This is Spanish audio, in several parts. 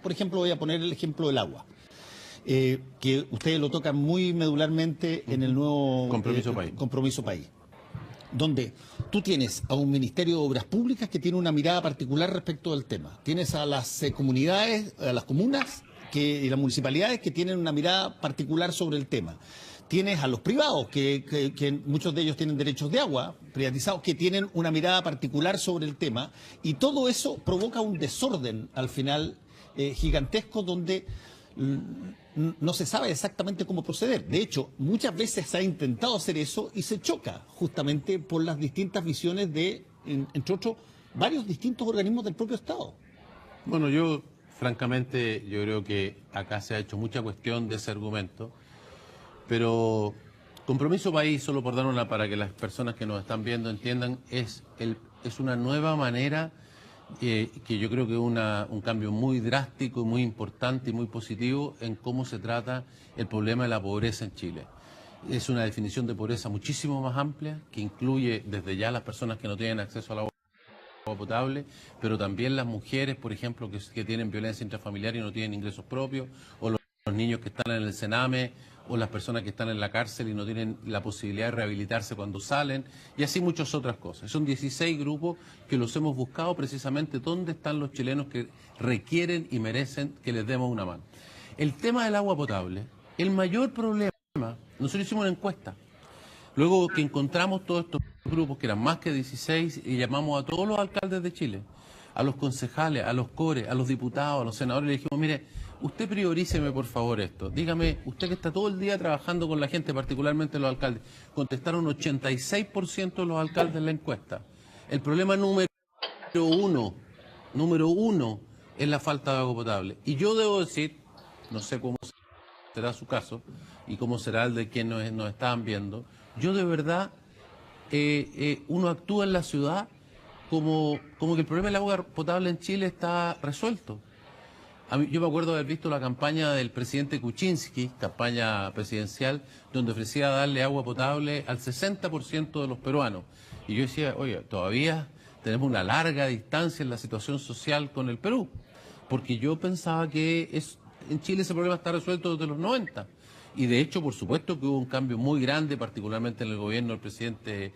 Por ejemplo, voy a poner el ejemplo del agua, que ustedes lo tocan muy medularmente en el nuevo Compromiso País, donde tú tienes a un Ministerio de Obras Públicas que tiene una mirada particular respecto del tema. Tienes a las comunidades, a las comunas y las municipalidades que tienen una mirada particular sobre el tema. Tienes a los privados, que muchos de ellos tienen derechos de agua privatizados, que tienen una mirada particular sobre el tema, y todo eso provoca un desorden al final gigantesco donde no se sabe exactamente cómo proceder. De hecho, muchas veces se ha intentado hacer eso y se choca justamente por las distintas visiones de, entre otros, varios distintos organismos del propio Estado. Bueno, francamente, yo creo que acá se ha hecho mucha cuestión de ese argumento, pero Compromiso País, solo por dar una para que las personas que nos están viendo entiendan, es una nueva manera que yo creo que es un cambio muy drástico, muy importante y muy positivo en cómo se trata el problema de la pobreza en Chile. Es una definición de pobreza muchísimo más amplia, que incluye desde ya las personas que no tienen acceso al agua potable, pero también las mujeres, por ejemplo, que tienen violencia intrafamiliar y no tienen ingresos propios, o los niños que están en el Sename, o las personas que están en la cárcel y no tienen la posibilidad de rehabilitarse cuando salen, y así muchas otras cosas. Son 16 grupos que los hemos buscado precisamente dónde están los chilenos que requieren y merecen que les demos una mano. El tema del agua potable, el mayor problema, nosotros hicimos una encuesta, luego que encontramos todos estos grupos, que eran más que 16, y llamamos a todos los alcaldes de Chile, a los concejales, a los cores, a los diputados, a los senadores, y le dijimos, mire, usted prioríceme por favor esto. Dígame, usted que está todo el día trabajando con la gente, particularmente los alcaldes. Contestaron 86% de los alcaldes en la encuesta. El problema número uno, es la falta de agua potable. Y yo debo decir, no sé cómo será su caso y cómo será el de quienes nos estaban viendo, yo de verdad, uno actúa en la ciudad como que el problema del agua potable en Chile está resuelto. Yo me acuerdo de haber visto la campaña del presidente Kuczynski, campaña presidencial, donde ofrecía darle agua potable al 60% de los peruanos. Y yo decía, oye, todavía tenemos una larga distancia en la situación social con el Perú, porque yo pensaba que en Chile ese problema está resuelto desde los 90. Y de hecho, por supuesto que hubo un cambio muy grande, particularmente en el gobierno del presidente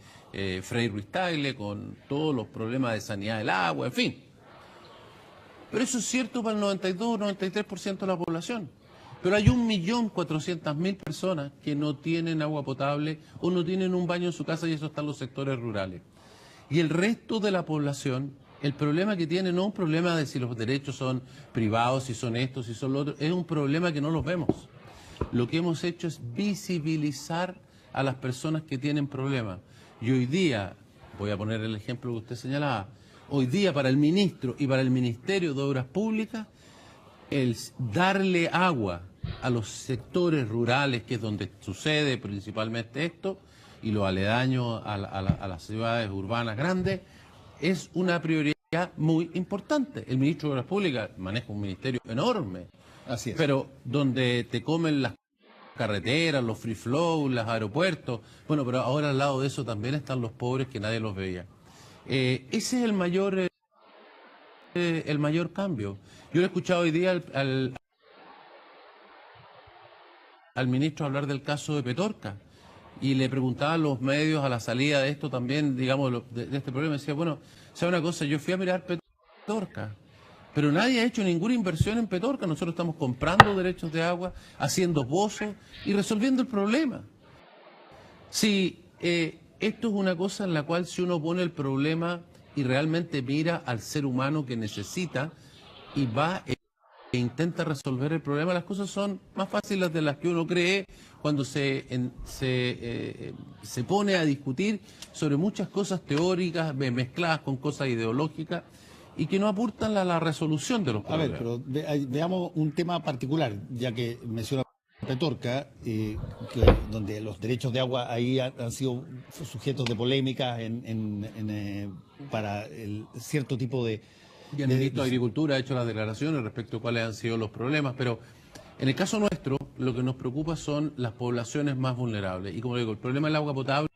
Frei Ruiz-Tagle, con todos los problemas de sanidad del agua, en fin. Pero eso es cierto para el 92 o 93% de la población. Pero hay 1.400.000 personas que no tienen agua potable o no tienen un baño en su casa, y eso está en los sectores rurales. Y el resto de la población, el problema que tiene no es un problema de si los derechos son privados, si son estos, si son los otros, es un problema que no los vemos. Lo que hemos hecho es visibilizar a las personas que tienen problemas. Y hoy día, voy a poner el ejemplo que usted señalaba, hoy día para el ministro y para el Ministerio de Obras Públicas, el darle agua a los sectores rurales, que es donde sucede principalmente esto, y los aledaños a las ciudades urbanas grandes, es una prioridad muy importante. El ministro de Obras Públicas maneja un ministerio enorme, así es, pero donde te comen las carreteras, los free flow, los aeropuertos, bueno, pero ahora al lado de eso también están los pobres que nadie los veía. Ese es el mayor cambio. Yo le he escuchado hoy día al ministro hablar del caso de Petorca, y le preguntaba a los medios a la salida de esto también, digamos, de este problema. Decía, bueno, ¿sabe una cosa? Yo fui a mirar Petorca, pero nadie ha hecho ninguna inversión en Petorca. Nosotros estamos comprando derechos de agua, haciendo pozos y resolviendo el problema. Sí, esto es una cosa en la cual, si uno pone el problema y realmente mira al ser humano que necesita y va e intenta resolver el problema, las cosas son más fáciles de las que uno cree cuando se pone a discutir sobre muchas cosas teóricas mezcladas con cosas ideológicas y que no aportan a la resolución de los problemas. A ver, pero veamos un tema particular, ya que menciona Petorca, donde los derechos de agua ahí han sido sujetos de polémicas para cierto tipo de... Y el ministro de Agricultura ha hecho las declaraciones respecto a cuáles han sido los problemas, pero en el caso nuestro lo que nos preocupa son las poblaciones más vulnerables. Y como digo, el problema del agua potable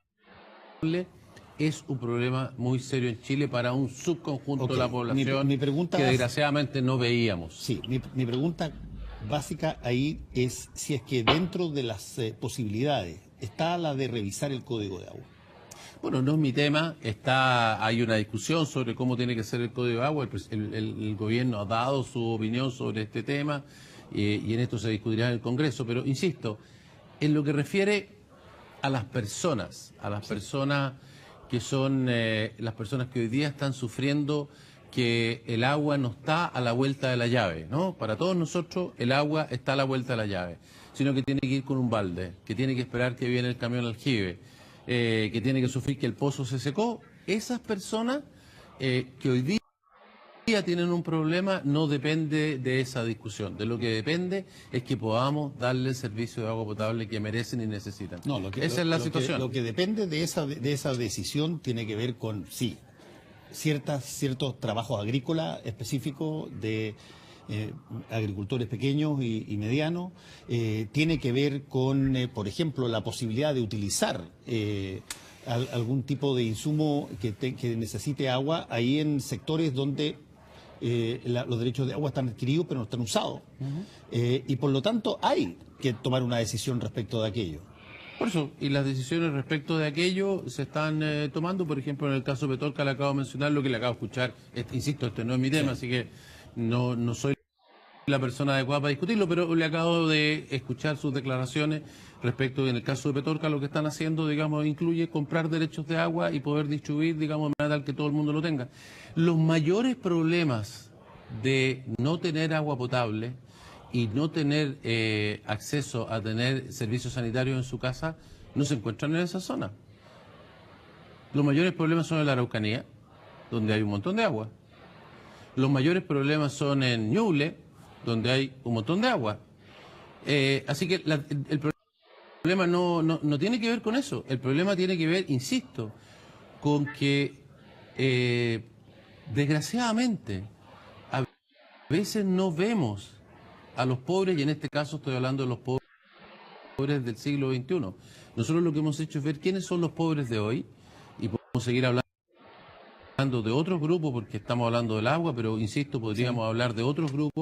es un problema muy serio en Chile para un subconjunto de la población mi pregunta que desgraciadamente no veíamos. Sí, mi pregunta básica ahí es si es que dentro de las posibilidades está la de revisar el Código de Agua. Bueno, no es mi tema, hay una discusión sobre cómo tiene que ser el Código de Agua, el gobierno ha dado su opinión sobre este tema y en esto se discutirá en el Congreso, pero insisto, en lo que refiere a las personas que son las personas que hoy día están sufriendo que el agua no está a la vuelta de la llave, ¿no? Para todos nosotros el agua está a la vuelta de la llave, sino que tiene que ir con un balde, que tiene que esperar que viene el camión aljibe, que tiene que sufrir que el pozo se secó. Esas personas que hoy día tienen un problema no depende de esa discusión. De lo que depende es que podamos darle el servicio de agua potable que merecen y necesitan. Esa es la situación. Lo que depende de esa decisión tiene que ver con, sí, ciertos trabajos agrícolas específicos de agricultores pequeños y medianos. Tiene que ver con, por ejemplo, la posibilidad de utilizar algún tipo de insumo que necesite agua ahí en sectores donde los derechos de agua están adquiridos pero no están usados. Y por lo tanto hay que tomar una decisión respecto de aquello. Por eso, y las decisiones respecto de aquello se están tomando, por ejemplo, en el caso de Petorca, le acabo de mencionar lo que le acabo de escuchar. Insisto, este no es mi tema, así que no soy la persona adecuada para discutirlo, pero le acabo de escuchar sus declaraciones respecto, en el caso de Petorca, lo que están haciendo, digamos, incluye comprar derechos de agua y poder distribuir, digamos, de manera tal que todo el mundo lo tenga. Los mayores problemas de no tener agua potable y no tener acceso a tener servicios sanitarios en su casa no se encuentran en esa zona. Los mayores problemas son en la Araucanía, donde hay un montón de agua. Los mayores problemas son en Ñuble, donde hay un montón de agua. Así que el problema no tiene que ver con eso. El problema tiene que ver, insisto, con que desgraciadamente a veces no vemos a los pobres, y en este caso estoy hablando de los pobres del siglo XXI. Nosotros lo que hemos hecho es ver quiénes son los pobres de hoy, y podemos seguir hablando de otros grupos, porque estamos hablando del agua, pero insisto, podríamos hablar de otros grupos